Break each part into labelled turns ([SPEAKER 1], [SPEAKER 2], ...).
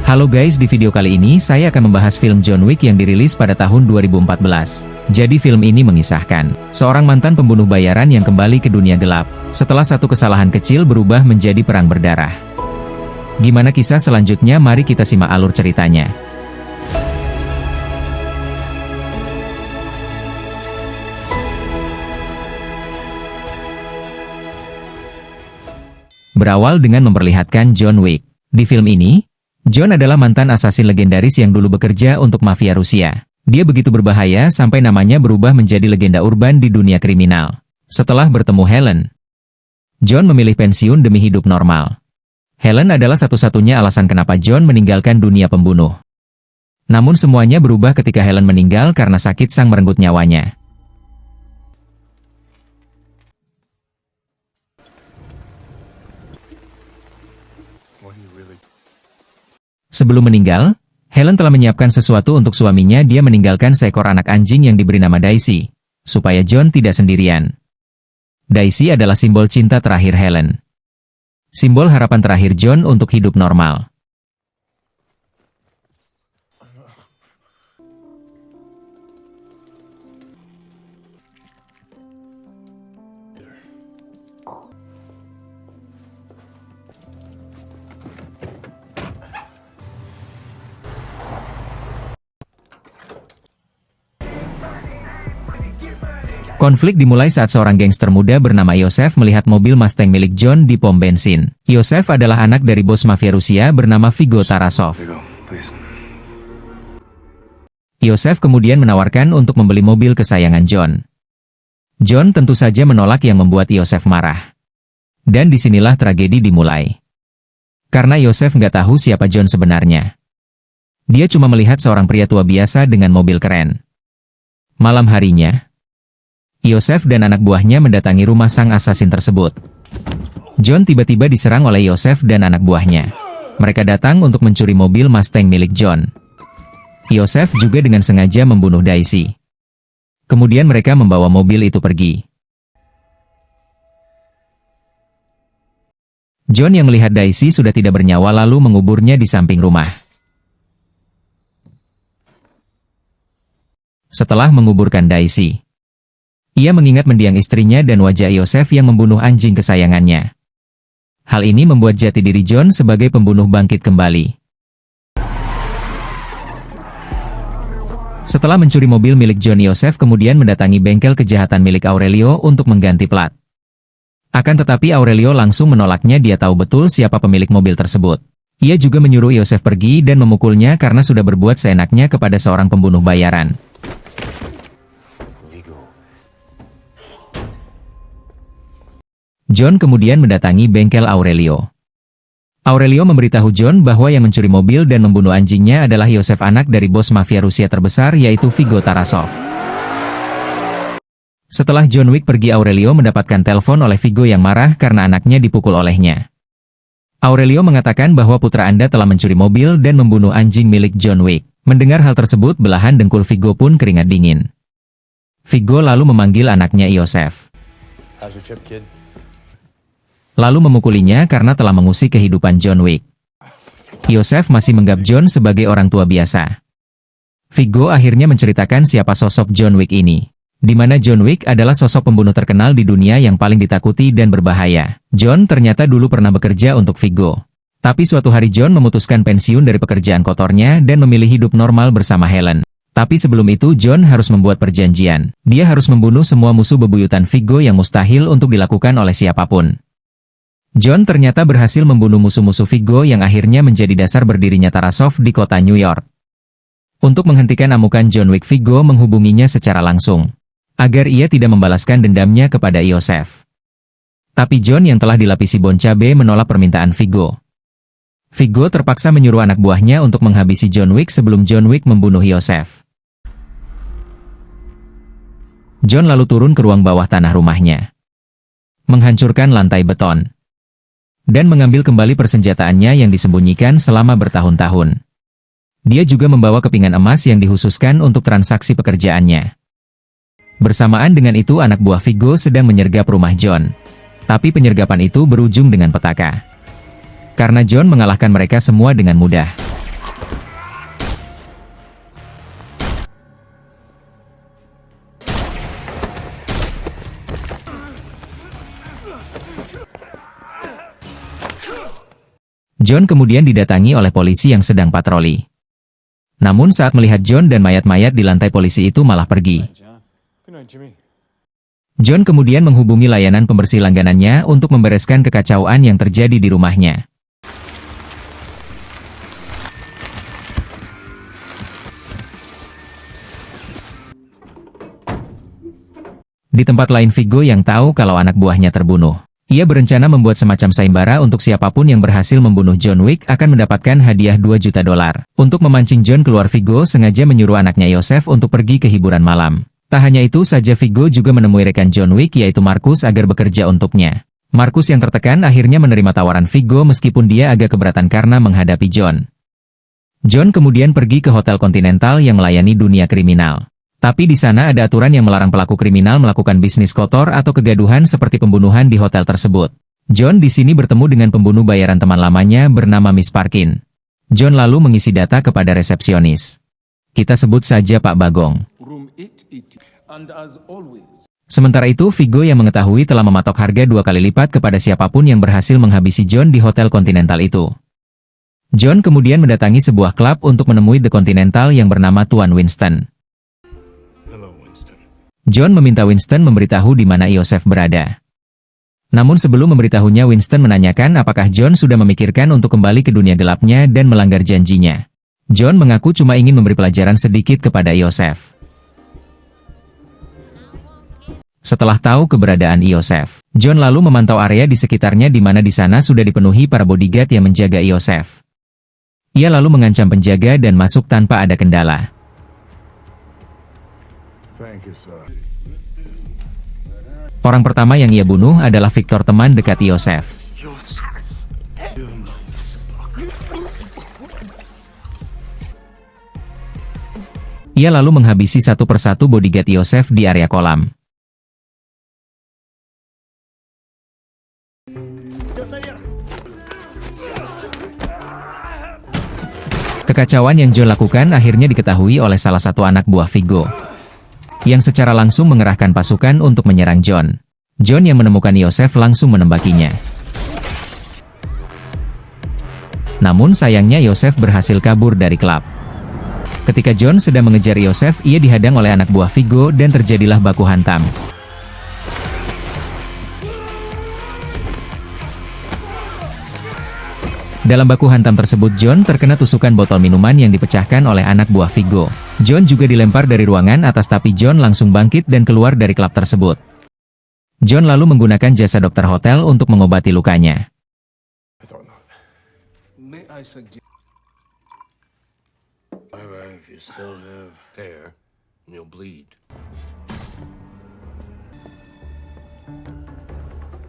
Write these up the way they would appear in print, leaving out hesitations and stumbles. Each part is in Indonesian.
[SPEAKER 1] Halo guys, di video kali ini saya akan membahas film John Wick yang dirilis pada tahun 2014. Jadi film ini mengisahkan seorang mantan pembunuh bayaran yang kembali ke dunia gelap setelah satu kesalahan kecil berubah menjadi perang berdarah. Gimana kisah selanjutnya? Mari kita simak alur ceritanya. Berawal dengan memperlihatkan John Wick. Di film ini, John adalah mantan asasin legendaris yang dulu bekerja untuk mafia Rusia. Dia begitu berbahaya sampai namanya berubah menjadi legenda urban di dunia kriminal. Setelah bertemu Helen, John memilih pensiun demi hidup normal. Helen adalah satu-satunya alasan kenapa John meninggalkan dunia pembunuh. Namun semuanya berubah ketika Helen meninggal karena sakit sang merenggut nyawanya. Sebelum meninggal, Helen telah menyiapkan sesuatu untuk suaminya. Dia meninggalkan seekor anak anjing yang diberi nama Daisy, supaya John tidak sendirian. Daisy adalah simbol cinta terakhir Helen. Simbol harapan terakhir John untuk hidup normal. Konflik dimulai saat seorang gangster muda bernama Yosef melihat mobil Mustang milik John di pom bensin. Yosef adalah anak dari bos mafia Rusia bernama Viggo Tarasov. Yosef kemudian menawarkan untuk membeli mobil kesayangan John. John tentu saja menolak, yang membuat Yosef marah. Dan disinilah tragedi dimulai. Karena Yosef nggak tahu siapa John sebenarnya. Dia cuma melihat seorang pria tua biasa dengan mobil keren. Malam harinya, Yosef dan anak buahnya mendatangi rumah sang asasin tersebut. John tiba-tiba diserang oleh Yosef dan anak buahnya. Mereka datang untuk mencuri mobil Mustang milik John. Yosef juga dengan sengaja membunuh Daisy. Kemudian mereka membawa mobil itu pergi. John yang melihat Daisy sudah tidak bernyawa lalu menguburnya di samping rumah. Setelah menguburkan Daisy, ia mengingat mendiang istrinya dan wajah Yosef yang membunuh anjing kesayangannya. Hal ini membuat jati diri John sebagai pembunuh bangkit kembali. Setelah mencuri mobil milik John, Yosef kemudian mendatangi bengkel kejahatan milik Aurelio untuk mengganti plat. Akan tetapi Aurelio langsung menolaknya. Dia tahu betul siapa pemilik mobil tersebut. Ia juga menyuruh Yosef pergi dan memukulnya karena sudah berbuat seenaknya kepada seorang pembunuh bayaran. John kemudian mendatangi bengkel Aurelio. Aurelio memberitahu John bahwa yang mencuri mobil dan membunuh anjingnya adalah Yosef, anak dari bos mafia Rusia terbesar yaitu Viggo Tarasov. Setelah John Wick pergi, Aurelio mendapatkan telepon oleh Viggo yang marah karena anaknya dipukul olehnya. Aurelio mengatakan bahwa putra Anda telah mencuri mobil dan membunuh anjing milik John Wick. Mendengar hal tersebut, belahan dengkul Viggo pun keringat dingin. Viggo lalu memanggil anaknya Yosef.
[SPEAKER 2] How's your trip, kid?
[SPEAKER 1] Lalu memukulinya karena telah mengusik kehidupan John Wick. Yosef masih menganggap John sebagai orang tua biasa. Viggo akhirnya menceritakan siapa sosok John Wick ini. Di mana John Wick adalah sosok pembunuh terkenal di dunia yang paling ditakuti dan berbahaya. John ternyata dulu pernah bekerja untuk Viggo. Tapi suatu hari John memutuskan pensiun dari pekerjaan kotornya dan memilih hidup normal bersama Helen. Tapi sebelum itu John harus membuat perjanjian. Dia harus membunuh semua musuh bebuyutan Viggo yang mustahil untuk dilakukan oleh siapapun. John ternyata berhasil membunuh musuh-musuh Viggo yang akhirnya menjadi dasar berdirinya Tarasov di kota New York. Untuk menghentikan amukan John Wick, Viggo menghubunginya secara langsung, agar ia tidak membalaskan dendamnya kepada Yosef. Tapi John yang telah dilapisi bon cabe menolak permintaan Viggo. Viggo terpaksa menyuruh anak buahnya untuk menghabisi John Wick sebelum John Wick membunuh Yosef. John lalu turun ke ruang bawah tanah rumahnya, menghancurkan lantai beton, dan mengambil kembali persenjataannya yang disembunyikan selama bertahun-tahun. Dia juga membawa kepingan emas yang dikhususkan untuk transaksi pekerjaannya. Bersamaan dengan itu, anak buah Viggo sedang menyergap rumah John. Tapi penyergapan itu berujung dengan petaka. Karena John mengalahkan mereka semua dengan mudah. John kemudian didatangi oleh polisi yang sedang patroli. Namun saat melihat John dan mayat-mayat di lantai, polisi itu malah pergi. John kemudian menghubungi layanan pembersih langganannya untuk membereskan kekacauan yang terjadi di rumahnya. Di tempat lain, Viggo yang tahu kalau anak buahnya terbunuh. Ia berencana membuat semacam sayembara untuk siapapun yang berhasil membunuh John Wick akan mendapatkan hadiah $2 juta. Untuk memancing John keluar, Viggo sengaja menyuruh anaknya Joseph untuk pergi ke hiburan malam. Tak hanya itu saja, Viggo juga menemui rekan John Wick yaitu Marcus agar bekerja untuknya. Marcus yang tertekan akhirnya menerima tawaran Viggo meskipun dia agak keberatan karena menghadapi John. John kemudian pergi ke Hotel Continental yang melayani dunia kriminal. Tapi di sana ada aturan yang melarang pelaku kriminal melakukan bisnis kotor atau kegaduhan seperti pembunuhan di hotel tersebut. John di sini bertemu dengan pembunuh bayaran teman lamanya bernama Miss Parkin. John lalu mengisi data kepada resepsionis. Kita sebut saja Pak Bagong. Sementara itu, Viggo yang mengetahui telah mematok harga 2 kali lipat kepada siapapun yang berhasil menghabisi John di Hotel Continental itu. John kemudian mendatangi sebuah klub untuk menemui The Continental yang bernama Tuan Winston. John meminta Winston memberitahu di mana Joseph berada. Namun sebelum memberitahunya, Winston menanyakan apakah John sudah memikirkan untuk kembali ke dunia gelapnya dan melanggar janjinya. John mengaku cuma ingin memberi pelajaran sedikit kepada Joseph. Setelah tahu keberadaan Joseph, John lalu memantau area di sekitarnya di mana di sana sudah dipenuhi para bodyguard yang menjaga Joseph. Ia lalu mengancam penjaga dan masuk tanpa ada kendala. Orang pertama yang ia bunuh adalah Victor, teman dekat Joseph. Ia lalu menghabisi satu persatu bodyguard Joseph di area kolam. Kekacauan yang John lakukan akhirnya diketahui oleh salah satu anak buah Viggo, yang secara langsung mengerahkan pasukan untuk menyerang John. John yang menemukan Joseph langsung menembakinya. Namun sayangnya Joseph berhasil kabur dari klub. Ketika John sedang mengejar Joseph, ia dihadang oleh anak buah Viggo dan terjadilah baku hantam. Dalam baku hantam tersebut, John terkena tusukan botol minuman yang dipecahkan oleh anak buah Viggo. John juga dilempar dari ruangan atas, tapi John langsung bangkit dan keluar dari klub tersebut. John lalu menggunakan jasa dokter hotel untuk mengobati lukanya.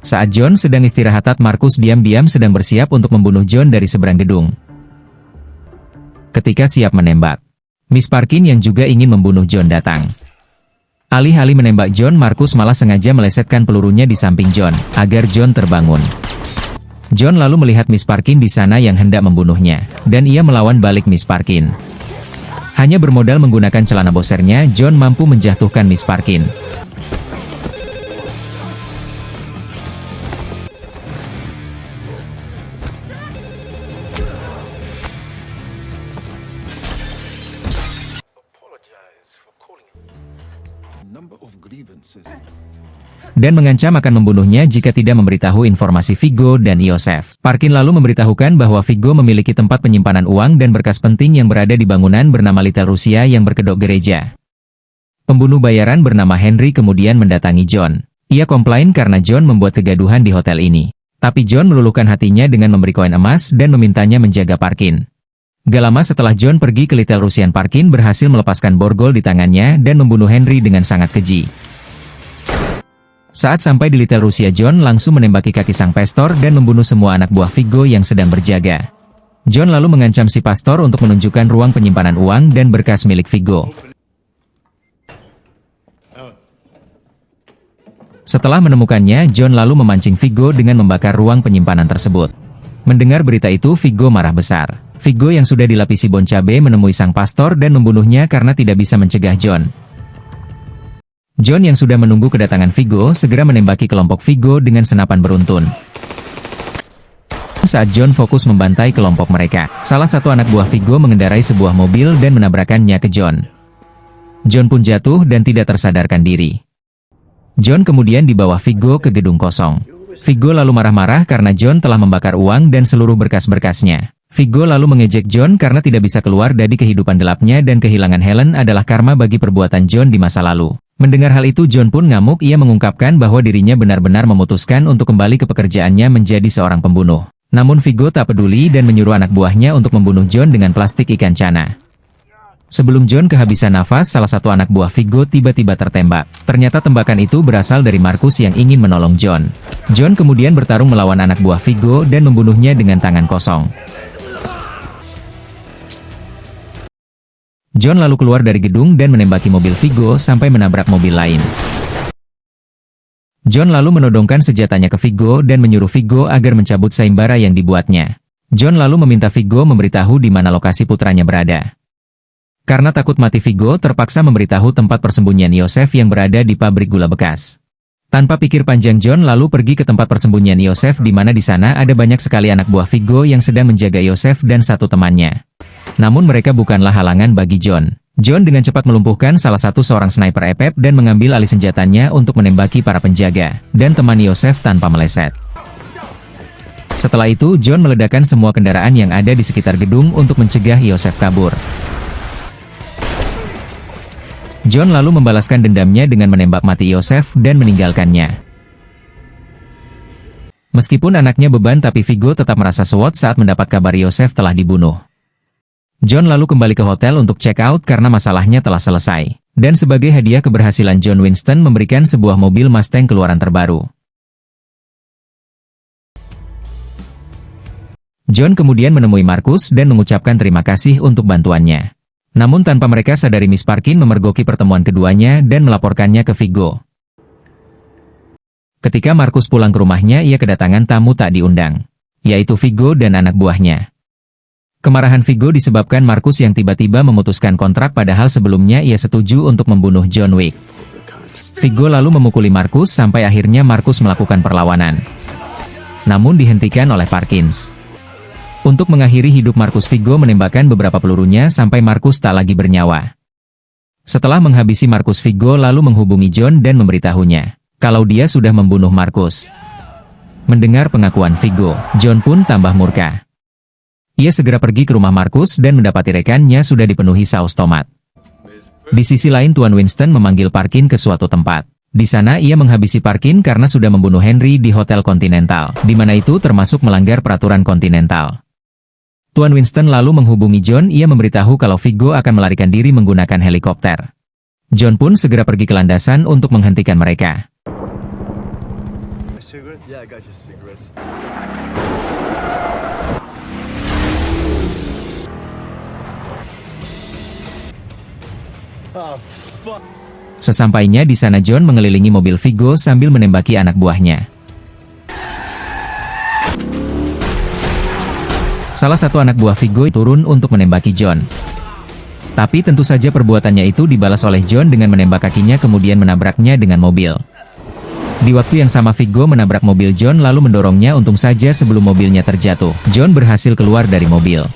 [SPEAKER 1] Saat John sedang istirahat, Marcus diam-diam sedang bersiap untuk membunuh John dari seberang gedung. Ketika siap menembak, Miss Parkin yang juga ingin membunuh John datang. Alih-alih menembak John, Marcus malah sengaja melesetkan pelurunya di samping John, agar John terbangun. John lalu melihat Miss Parkin di sana yang hendak membunuhnya, dan ia melawan balik Miss Parkin. Hanya bermodal menggunakan celana boxernya, John mampu menjatuhkan Miss Parkin. Dan mengancam akan membunuhnya jika tidak memberitahu informasi Viggo dan Joseph. Parkin lalu memberitahukan bahwa Viggo memiliki tempat penyimpanan uang dan berkas penting yang berada di bangunan bernama Little Russia yang berkedok gereja. Pembunuh bayaran bernama Henry kemudian mendatangi John. Ia komplain karena John membuat kegaduhan di hotel ini. Tapi John meluluhkan hatinya dengan memberi koin emas dan memintanya menjaga Parkin. Gak lama setelah John pergi ke Little Russian, Parkin berhasil melepaskan borgol di tangannya dan membunuh Henry dengan sangat keji. Saat sampai di Little Russia, John langsung menembaki kaki sang pastor dan membunuh semua anak buah Viggo yang sedang berjaga. John lalu mengancam si pastor untuk menunjukkan ruang penyimpanan uang dan berkas milik Viggo. Setelah menemukannya, John lalu memancing Viggo dengan membakar ruang penyimpanan tersebut. Mendengar berita itu, Viggo marah besar. Viggo yang sudah dilapisi bon cabe menemui sang pastor dan membunuhnya karena tidak bisa mencegah John. John yang sudah menunggu kedatangan Viggo segera menembaki kelompok Viggo dengan senapan beruntun. saat John fokus membantai kelompok mereka, salah satu anak buah Viggo mengendarai sebuah mobil dan menabrakkannya ke John. John pun jatuh dan tidak tersadarkan diri. John kemudian dibawa Viggo ke gedung kosong. Viggo lalu marah-marah karena John telah membakar uang dan seluruh berkas-berkasnya. Viggo lalu mengejek John karena tidak bisa keluar dari kehidupan gelapnya dan kehilangan Helen adalah karma bagi perbuatan John di masa lalu. Mendengar hal itu John pun ngamuk. Ia mengungkapkan bahwa dirinya benar-benar memutuskan untuk kembali ke pekerjaannya menjadi seorang pembunuh. Namun Viggo tak peduli dan menyuruh anak buahnya untuk membunuh John dengan plastik ikan cana. Sebelum John kehabisan nafas, salah satu anak buah Viggo tiba-tiba tertembak. Ternyata tembakan itu berasal dari Marcus yang ingin menolong John. John kemudian bertarung melawan anak buah Viggo dan membunuhnya dengan tangan kosong. John lalu keluar dari gedung dan menembaki mobil Viggo sampai menabrak mobil lain. John lalu menodongkan senjatanya ke Viggo dan menyuruh Viggo agar mencabut sayembara yang dibuatnya. John lalu meminta Viggo memberitahu di mana lokasi putranya berada. Karena takut mati, Viggo terpaksa memberitahu tempat persembunyian Yosef yang berada di pabrik gula bekas. Tanpa pikir panjang John lalu pergi ke tempat persembunyian Yosef di mana di sana ada banyak sekali anak buah Viggo yang sedang menjaga Yosef dan satu temannya. Namun mereka bukanlah halangan bagi John. John dengan cepat melumpuhkan salah satu seorang sniper EPEP dan mengambil alih senjatanya untuk menembaki para penjaga dan teman Yosef tanpa meleset. Setelah itu John meledakkan semua kendaraan yang ada di sekitar gedung untuk mencegah Yosef kabur. John lalu membalaskan dendamnya dengan menembak mati Yosef dan meninggalkannya. Meskipun anaknya beban, tapi Viggo tetap merasa sewot saat mendapat kabar Yosef telah dibunuh. John lalu kembali ke hotel untuk check out karena masalahnya telah selesai. Dan sebagai hadiah keberhasilan John, Winston memberikan sebuah mobil Mustang keluaran terbaru. John kemudian menemui Marcus dan mengucapkan terima kasih untuk bantuannya. Namun tanpa mereka sadari, Miss Parkin memergoki pertemuan keduanya dan melaporkannya ke Viggo. Ketika Marcus pulang ke rumahnya, ia kedatangan tamu tak diundang, yaitu Viggo dan anak buahnya. Kemarahan Viggo disebabkan Marcus yang tiba-tiba memutuskan kontrak padahal sebelumnya ia setuju untuk membunuh John Wick. Viggo lalu memukuli Marcus sampai akhirnya Marcus melakukan perlawanan. Namun dihentikan oleh Parkins. Untuk mengakhiri hidup Marcus, Viggo menembakkan beberapa pelurunya sampai Marcus tak lagi bernyawa. Setelah menghabisi Marcus, Viggo lalu menghubungi John dan memberitahunya kalau dia sudah membunuh Marcus. Mendengar pengakuan Viggo, John pun tambah murka. Ia segera pergi ke rumah Marcus dan mendapati rekannya sudah dipenuhi saus tomat. Di sisi lain, Tuan Winston memanggil Parkin ke suatu tempat. Di sana ia menghabisi Parkin karena sudah membunuh Henry di Hotel Continental, di mana itu termasuk melanggar peraturan Continental. Tuan Winston lalu menghubungi John. Ia memberitahu kalau Viggo akan melarikan diri menggunakan helikopter. John pun segera pergi ke landasan untuk menghentikan mereka. Sesampainya di sana, John mengelilingi mobil Viggo sambil menembaki anak buahnya. Salah satu anak buah Viggo turun untuk menembaki John. Tapi tentu saja perbuatannya itu dibalas oleh John dengan menembak kakinya kemudian menabraknya dengan mobil. Di waktu yang sama Viggo menabrak mobil John lalu mendorongnya. Untung saja sebelum mobilnya terjatuh, John berhasil keluar dari mobil.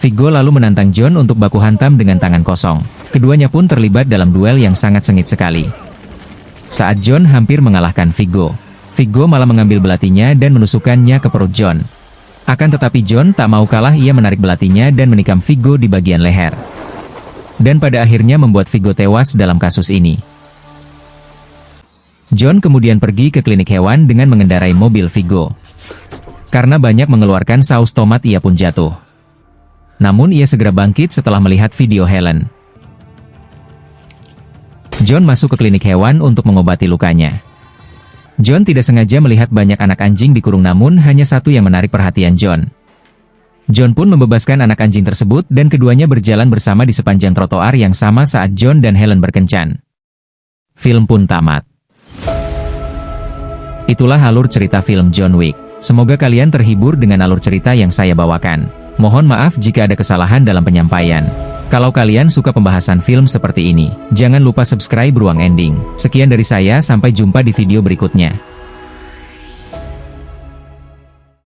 [SPEAKER 1] Viggo lalu menantang John untuk baku hantam dengan tangan kosong. Keduanya pun terlibat dalam duel yang sangat sengit sekali. Saat John hampir mengalahkan Viggo, Viggo malah mengambil belatinya dan menusukkannya ke perut John. Akan tetapi John tak mau kalah, ia menarik belatinya dan menikam Viggo di bagian leher. Dan pada akhirnya membuat Viggo tewas dalam kasus ini. John kemudian pergi ke klinik hewan dengan mengendarai mobil Viggo. Karena banyak mengeluarkan saus tomat, ia pun jatuh. Namun ia segera bangkit setelah melihat video Helen. John masuk ke klinik hewan untuk mengobati lukanya. John tidak sengaja melihat banyak anak anjing dikurung, namun hanya satu yang menarik perhatian John. John pun membebaskan anak anjing tersebut dan keduanya berjalan bersama di sepanjang trotoar yang sama saat John dan Helen berkencan. Film pun tamat. Itulah alur cerita film John Wick. Semoga kalian terhibur dengan alur cerita yang saya bawakan. Mohon maaf jika ada kesalahan dalam penyampaian. Kalau kalian suka pembahasan film seperti ini, jangan lupa subscribe Ruang Ending. Sekian dari saya, sampai jumpa di video berikutnya.